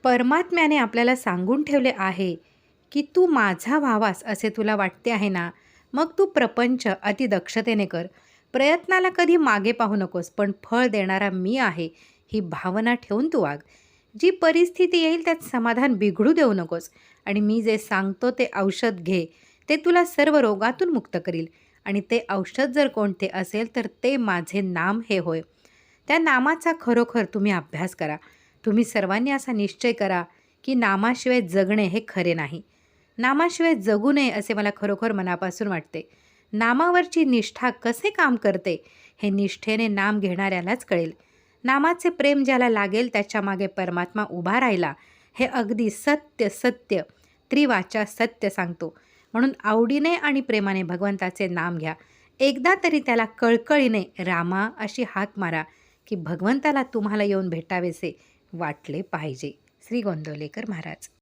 परमात्म्याने आपल्याला सांगून ठेवले आहे, की तू माझा व्हावास असे तुला वाटते आहे ना, मग तू प्रपंच अतिदक्षतेने कर. प्रयत्नाला कधी मागे पाहू नकोस, पण फळ देणारा मी आहे, ही भावना ठेवून तू वाग. जी परिस्थिती येईल त्यात समाधान बिघडू देऊ नकोस आणि मी जे सांगतो ते औषध घे. ते तुला सर्व रोगातून मुक्त करील आणि ते औषध जर कोणते असेल, तर ते माझे नाम हे होय. त्या नामाचा खरोखर तुम्ही अभ्यास करा. तुम्ही सर्वांनी असा निश्चय करा, की नामाशिवाय जगणे हे खरे नाही. नामाशिवाय जगू नये असे मला खरोखर मनापासून वाटते. नामावरची निष्ठा कसे काम करते, हे निष्ठेने नाम घेणाऱ्यालाच कळेल. नामाचे प्रेम ज्याला लागेल त्याच्यामागे परमात्मा उभा राहिला, हे अगदी सत्य सत्य त्रिवाचा सत्य सांगतो. म्हणून आवडीने आणि प्रेमाने भगवंताचे नाम घ्या. एकदा तरी त्याला कळकळीने रामा अशी हाक मारा, की भगवंताला तुम्हाला येऊन भेटावेसे वाटले पाहिजे. श्री गोंदवलेकर महाराज.